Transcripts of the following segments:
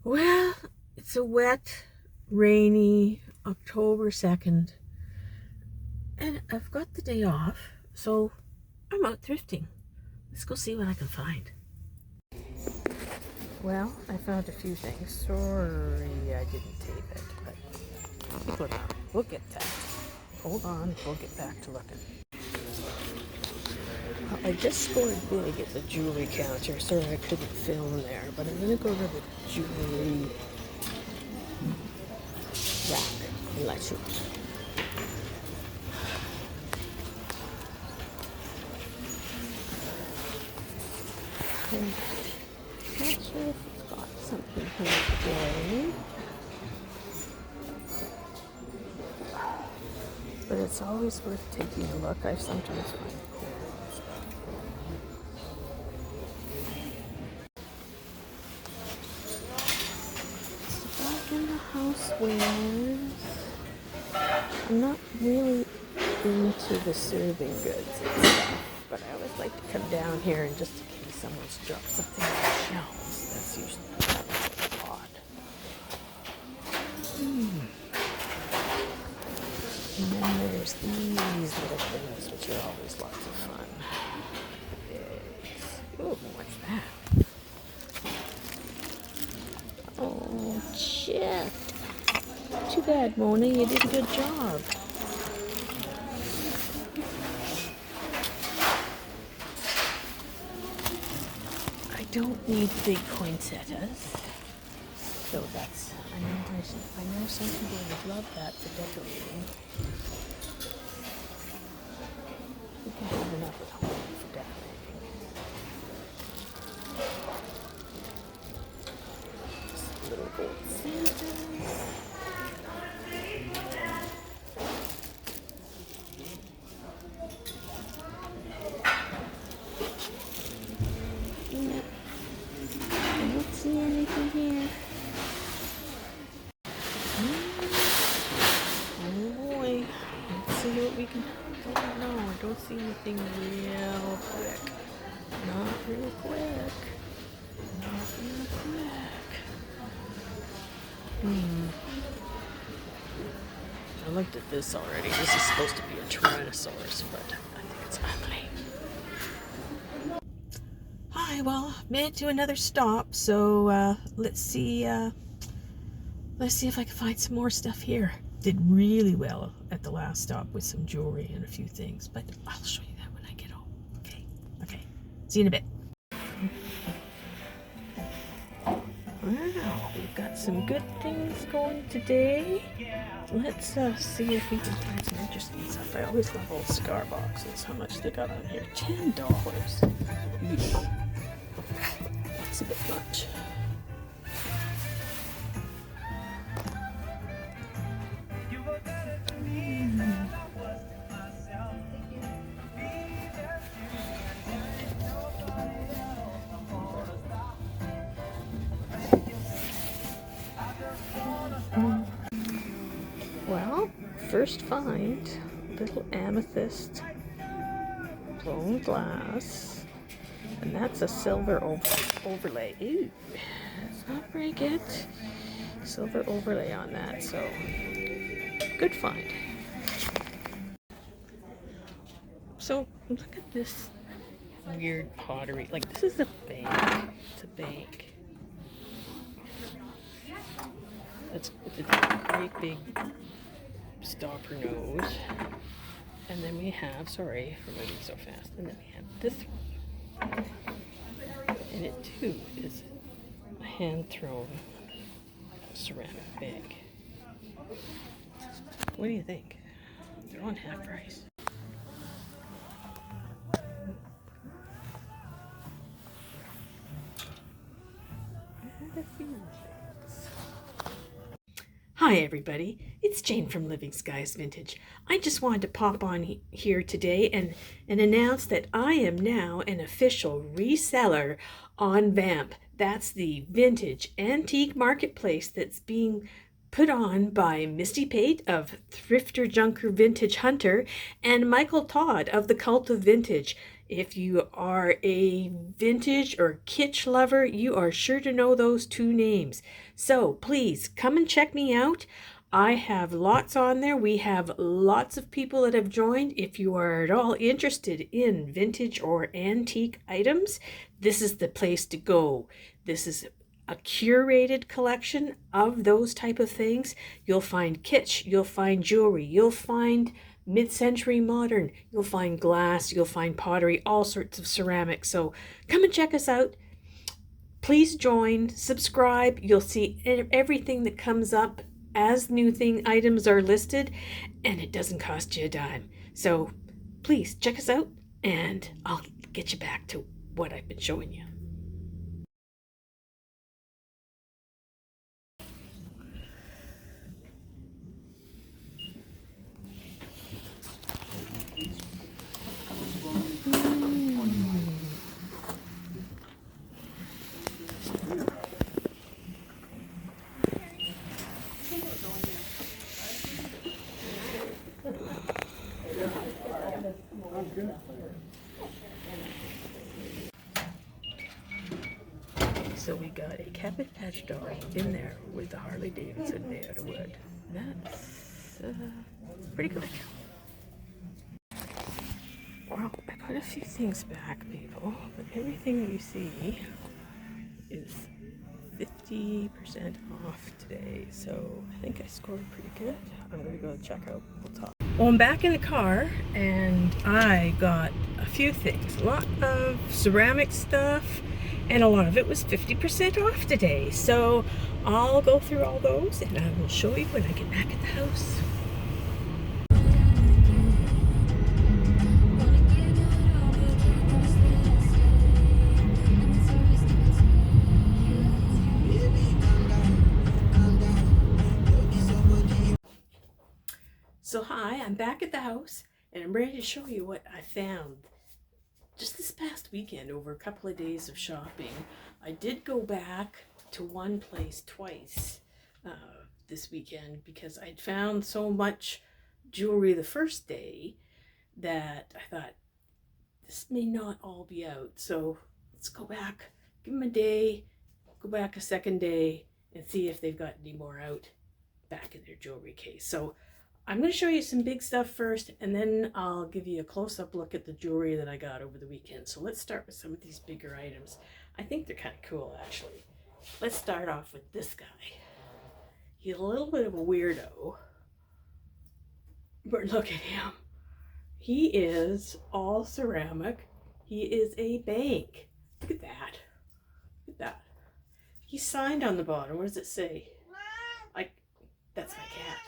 Well, it's a wet, rainy October 2nd, and I've got the day off, so I'm out thrifting. Let's go see what I can find. Well, I found a few things. Sorry I didn't tape it, but we'll get that. Hold on, we'll get back to looking. I just scored big at the jewelry counter. Sorry I couldn't film there, but I'm going to go to the jewelry rack and let you. I'm not sure if it's got something here today, but it's always worth taking a look. I sometimes find cool stuff. So back in the housewares, I'm not really into the serving goods and stuff, but I always like to come down here and just in case someone's dropped something on the shelves. That's usually odd. And then there's these little things, which are always lots of fun. Ooh, what's that? Oh, shit. Too bad, Mona. You did a good job. I don't need big poinsettias. So that's, I know some people would love that for decorating. We can have enough at home for decorating. Just little gold Santas. Yeah. I don't see anything here. See what we can. Oh no, I don't see anything real quick. Not real quick. Not real quick. I looked at this already. This is supposed to be a Tyrannosaurus, but I think it's ugly. Hi, well, made it to another stop, so let's see if I can find some more stuff here. Did really well at the last stop with some jewelry and a few things, but I'll show you that when I get home. Okay. See you in a bit. Wow, we've got some good things going today. Let's see if we can find some interesting stuff. I always love old cigar boxes. How much they got on here? $10. That's a bit much. Well, first find, little amethyst blown glass, and that's a silver overlay. Ooh, let's not break it. Silver overlay on that, so good find. So look at this weird pottery. Like, this is a bank. It's a bank. It's a great big stopper nose. And then we have, sorry for moving so fast, and then we have this one. And it too is a hand thrown ceramic bag. What do you think? They're on half price. Hi everybody, it's Jane from Living Skies Vintage. I just wanted to pop on here today and announce that I am now an official reseller on Vamp. That's the vintage antique marketplace that's being put on by Misty Pate of Thrifter Junker Vintage Hunter and Michael Todd of the Cult of Vintage. If you are a vintage or kitsch lover, you are sure to know those two names. So please come and check me out. I have lots on there. We have lots of people that have joined. If you are at all interested in vintage or antique items, this is the place to go. This is a curated collection of those type of things. You'll find kitsch, you'll find jewelry, you'll find mid-century modern, you'll find glass, you'll find pottery, all sorts of ceramics. So come and check us out. Please join, subscribe. You'll see everything that comes up as new items are listed, and it doesn't cost you a dime. So please check us out, and I'll get you back to what I've been showing you. So we got a Cabbage Patch dog in there with the Harley Davidson made out of wood. That's pretty cool. Well, I put a few things back, people, but everything you see is 50% off today. So I think I scored pretty good. I'm gonna go check out. We'll talk. Well, I'm back in the car and I got a few things. A lot of ceramic stuff, and a lot of it was 50% off today. So I'll go through all those and I will show you when I get back at the house. So hi, I'm back at the house and I'm ready to show you what I found just this past weekend over a couple of days of shopping. I did go back to one place twice this weekend because I'd found so much jewelry the first day that I thought this may not all be out. So let's go back, give them a day, go back a second day and see if they've got any more out back in their jewelry case. So I'm going to show you some big stuff first, and then I'll give you a close-up look at the jewelry that I got over the weekend. So let's start with some of these bigger items. I think they're kind of cool, actually. Let's start off with this guy. He's a little bit of a weirdo, but look at him. He is all ceramic. He is a bank. Look at that. Look at that. He's signed on the bottom. What does it say? That's my cat.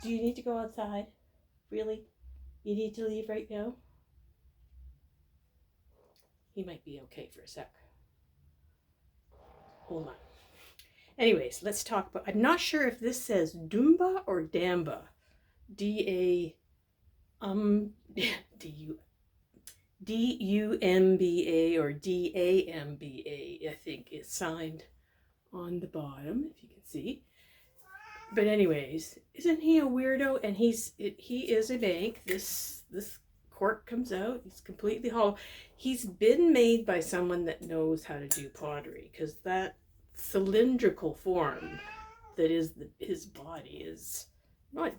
Do you need to go outside? Really? You need to leave right now? He might be okay for a sec. Hold on. Anyways, let's talk about, I'm not sure if this says Dumba or Damba. D-U-M-B-A or D-A-M-B-A, I think is signed on the bottom, if you can see. But anyways, isn't he a weirdo? And he is a bank. This cork comes out. He's completely hollow. He's been made by someone that knows how to do pottery, because that cylindrical form that is his body is not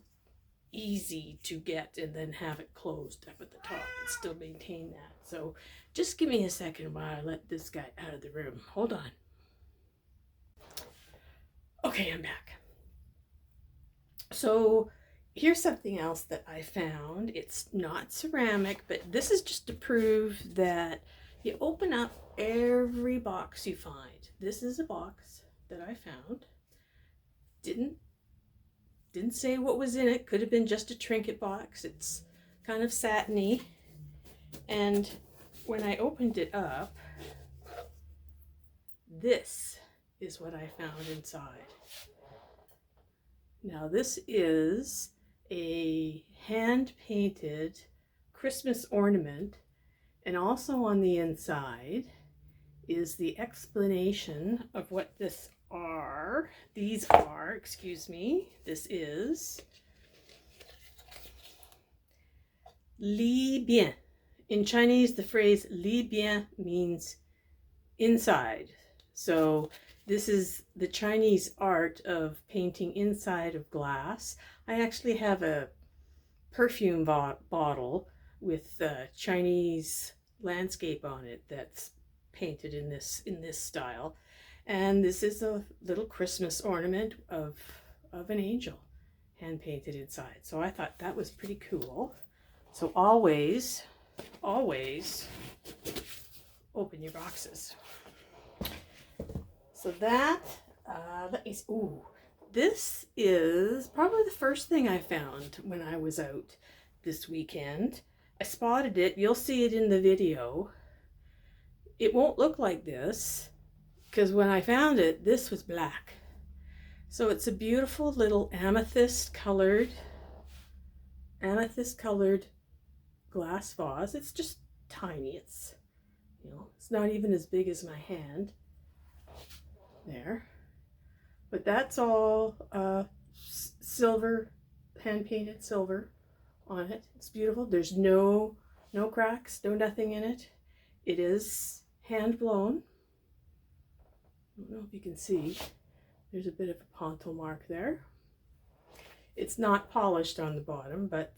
easy to get and then have it closed up at the top and still maintain that. So just give me a second while I let this guy out of the room. Hold on. Okay, I'm back. So here's something else that I found. It's not ceramic, but this is just to prove that you open up every box you find. This is a box that I found. Didn't say what was in it. Could have been just a trinket box. It's kind of satiny. And when I opened it up, this is what I found inside. Now this is a hand-painted Christmas ornament, and also on the inside is the explanation of what these are, excuse me. This is Lis bien. In Chinese, the phrase li bian means inside. So this is the Chinese art of painting inside of glass. I actually have a perfume bottle with Chinese landscape on it that's painted in this style. And this is a little Christmas ornament of an angel hand painted inside. So I thought that was pretty cool. So always open your boxes. So that this is probably the first thing I found when I was out this weekend. I spotted it. You'll see it in the video. It won't look like this because when I found it, this was black. So it's a beautiful little amethyst colored glass vase. It's just tiny. It's not even as big as my hand. There. But that's all silver, hand-painted silver on it. It's beautiful. There's no cracks, nothing in it. It is hand-blown. I don't know if you can see. There's a bit of a ponto mark there. It's not polished on the bottom, but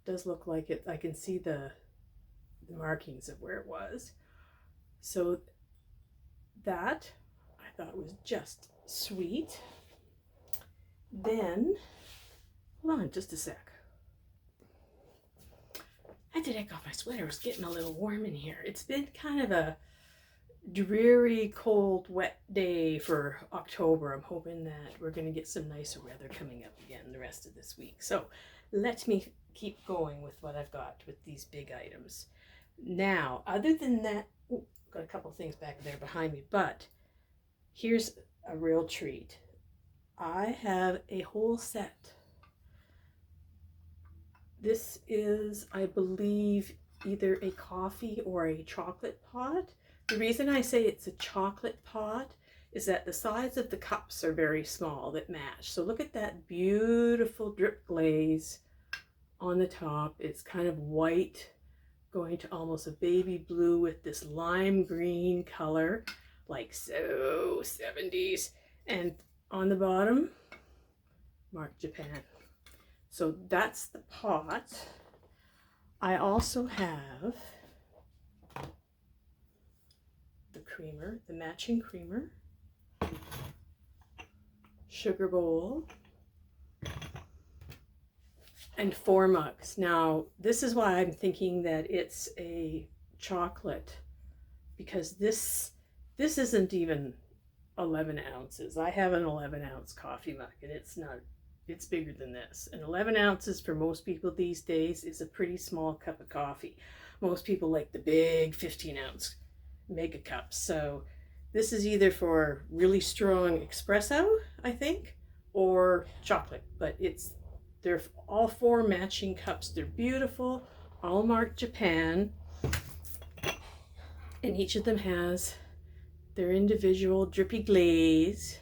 does look like it. I can see the markings of where it was. So that I thought was just sweet. Then, hold on just a sec. I had to take off my sweater. It was getting a little warm in here. It's been kind of a dreary, cold, wet day for October. I'm hoping that we're going to get some nicer weather coming up again the rest of this week. So let me keep going with what I've got with these big items. Now, other than that, got a couple things back there behind me, but here's a real treat. I have a whole set. This is, I believe, either a coffee or a chocolate pot. The reason I say it's a chocolate pot is that the size of the cups are very small that match. So look at that beautiful drip glaze on the top. It's kind of white, going to almost a baby blue with this lime green color, like so 70s. And on the bottom, marked Japan. So that's the pot. I also have the creamer, the matching creamer, sugar bowl, and 4 mugs. Now, this is why I'm thinking that it's a chocolate, because this isn't even 11 ounces. I have an 11-ounce coffee mug, and it's bigger than this. And 11 ounces for most people these days is a pretty small cup of coffee. Most people like the big 15-ounce mega cups. So this is either for really strong espresso, I think, or chocolate, but they're all 4 matching cups. They're beautiful, all marked Japan, and each of them has their individual drippy glaze.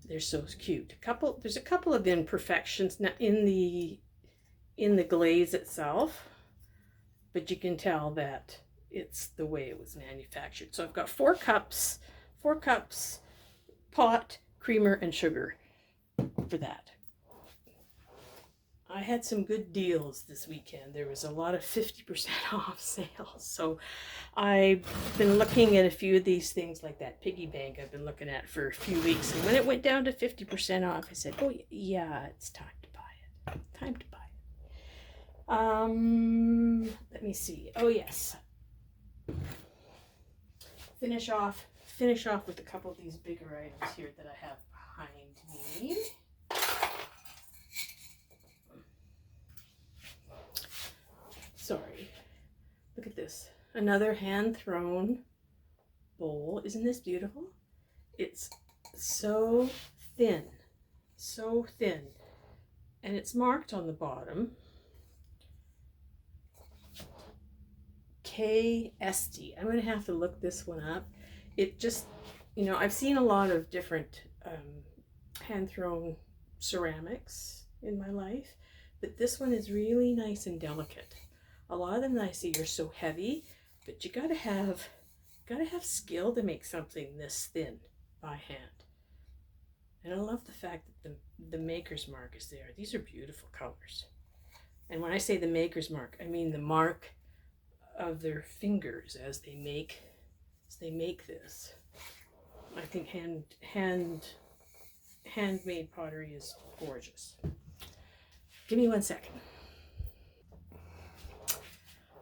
They're so cute. There's a couple of imperfections in the glaze itself, but you can tell that it's the way it was manufactured. So I've got 4 cups, pot, creamer, and sugar for that. I had some good deals this weekend. There was a lot of 50% off sales. So I've been looking at a few of these things, like that piggy bank I've been looking at for a few weeks. And when it went down to 50% off, I said, oh yeah, it's time to buy it. Time to buy it. Let me see. Oh yes. Finish off with a couple of these bigger items here that I have behind me. Sorry. Look at this. Another hand-thrown bowl. Isn't this beautiful? It's so thin. So thin. And it's marked on the bottom. KSD. I'm going to have to look this one up. It just, I've seen a lot of different hand-thrown ceramics in my life, but this one is really nice and delicate. A lot of them that I see are so heavy, but you gotta have skill to make something this thin by hand. And I love the fact that the maker's mark is there. These are beautiful colors. And when I say the maker's mark, I mean the mark of their fingers as they make this. I think handmade pottery is gorgeous. Give me 1 second.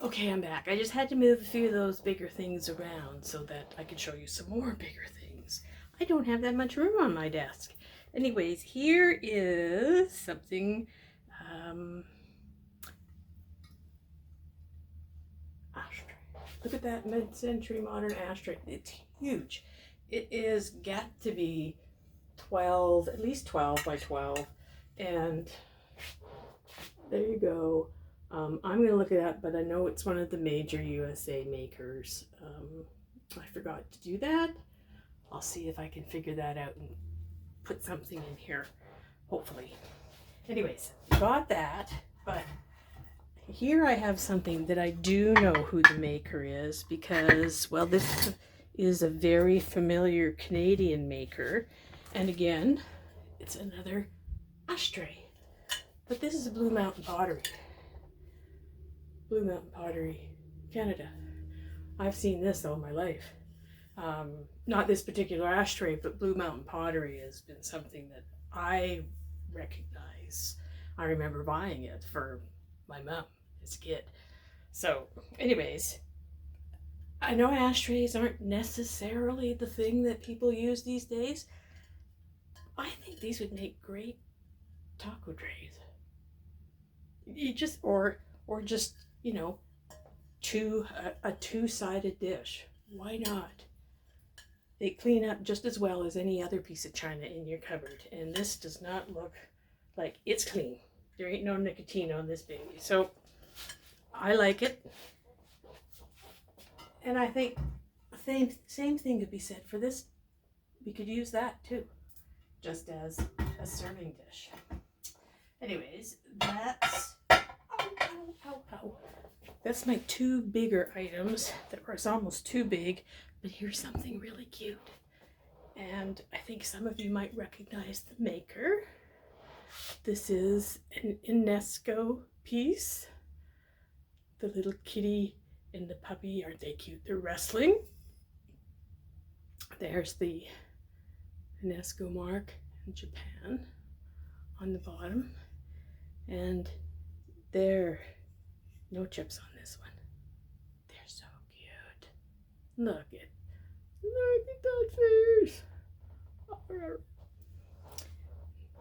Okay, I'm back. I just had to move a few of those bigger things around so that I could show you some more bigger things. I don't have that much room on my desk. Anyways, here is something, ashtray. Look at that mid-century modern ashtray. It's huge. It is got to be 12, at least 12 by 12. And there you go. I'm going to look it up, but I know it's one of the major USA makers. I forgot to do that. I'll see if I can figure that out and put something in here, hopefully. Anyways, got that, but here I have something that I do know who the maker is because, well, this is a very familiar Canadian maker. And again, it's another ashtray. But this is a Blue Mountain Pottery. Blue Mountain Pottery, Canada. I've seen this all my life. Not this particular ashtray, but Blue Mountain Pottery has been something that I recognize. I remember buying it for my mom as a kid. So anyways, I know ashtrays aren't necessarily the thing that people use these days. I think these would make great taco trays. You just, or just, you know, a two-sided dish. Why not? They clean up just as well as any other piece of china in your cupboard. And this does not look like it's clean. There ain't no nicotine on this baby. So I like it. And I think the same thing could be said for this. We could use that too, just as a serving dish. Anyways, that's that's my two bigger items that were almost too big, but here's something really cute. And I think some of you might recognize the maker. This is an UNESCO piece. The little kitty and the puppy, aren't they cute? They're wrestling. There's the UNESCO mark in Japan on the bottom. And there, no chips on this one. They're so cute. Look at that face.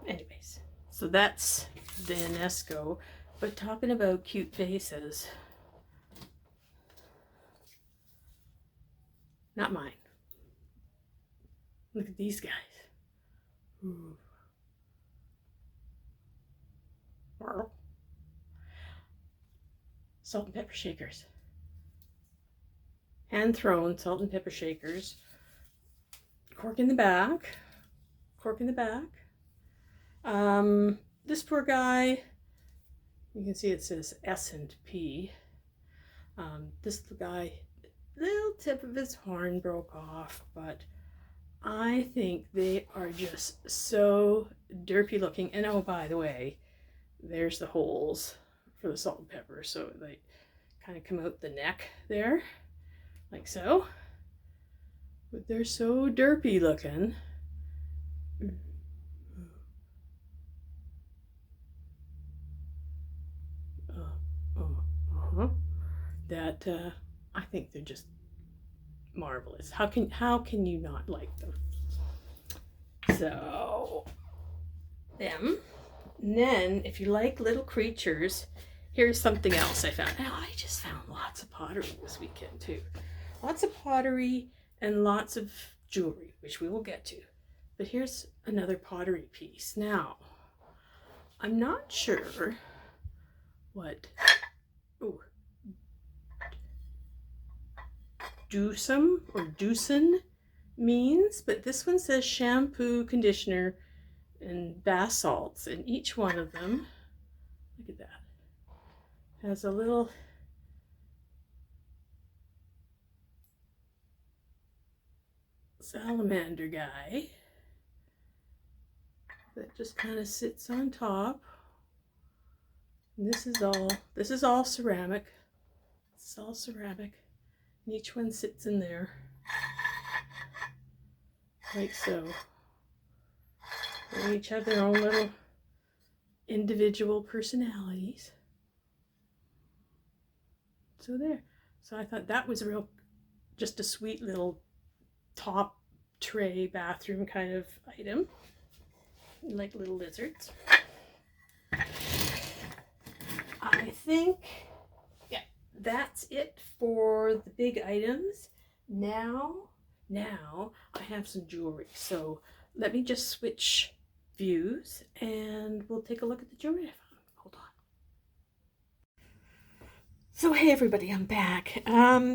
Anyways, so that's the UNESCO. But talking about cute faces, not mine. Look at these guys. Ooh. Salt and pepper shakers. Hand thrown salt and pepper shakers. Cork in the back. Cork in the back. This poor guy, you can see it says S&P. This guy, little tip of his horn broke off, but I think they are just so derpy looking. And oh, by the way, there's the holes for the salt and pepper, so they kind of come out the neck there, like so. But they're so derpy looking. That I think they're just marvelous. How can you not like them? So them. And then if you like little creatures, here's something else I found. Now I just found lots of pottery this weekend too. Lots of pottery and lots of jewelry, which we will get to. But here's another pottery piece. Now, I'm not sure what Dusum or Dusen means, but this one says shampoo, conditioner, and bath salts, and each one of them, look at that, has a little salamander guy that just kind of sits on top. And this is all ceramic. It's all ceramic. And each one sits in there like so. They each have their own little individual personalities. So there. So I thought that was just a sweet little top tray bathroom kind of item. Like little lizards. I think, yeah, that's it for the big items. Now I have some jewelry. So let me just switch views and we'll take a look at the jewelry I found. Hold on. So hey everybody, I'm back.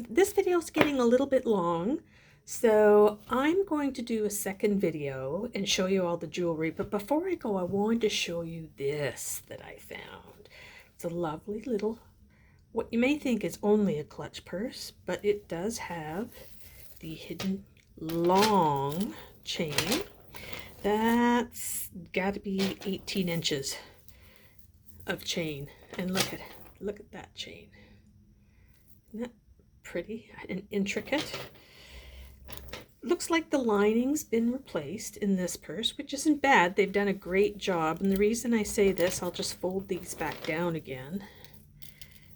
This video is getting a little bit long, so I'm going to do a second video and show you all the jewelry. But before I go, I wanted to show you this that I found. It's a lovely little, what you may think is only a clutch purse, but it does have the hidden long chain. That's got to be 18 inches of chain. And look at that chain. Isn't that pretty and intricate? Looks like the lining's been replaced in this purse, which isn't bad. They've done a great job. And the reason I say this, I'll just fold these back down again.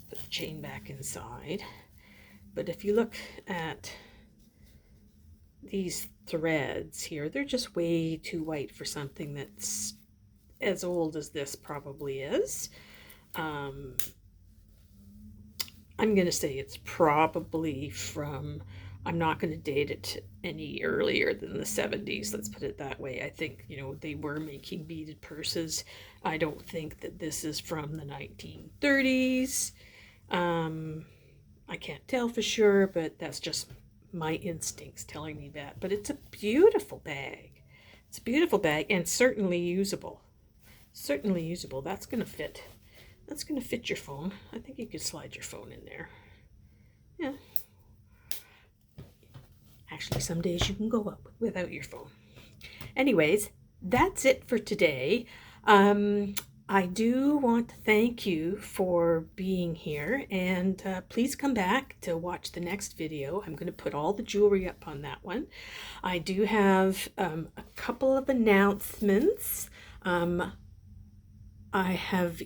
Put the chain back inside. But if you look at these threads here, they're just way too white for something that's as old as this probably is. I'm going to say it's probably from, I'm not going to date it any earlier than the 70s. Let's put it that way. I think, you know, they were making beaded purses. I don't think that this is from the 1930s. I can't tell for sure, but that's just my instincts telling me that. But it's a beautiful bag. It's a beautiful bag and certainly usable. Certainly usable. That's going to fit. That's going to fit your phone. I think you could slide your phone in there. Yeah. Actually, some days you can go up without your phone. Anyways, that's it for today. I do want to thank you for being here, and please come back to watch the next video. I'm going to put all the jewelry up on that one. I do have a couple of announcements. I have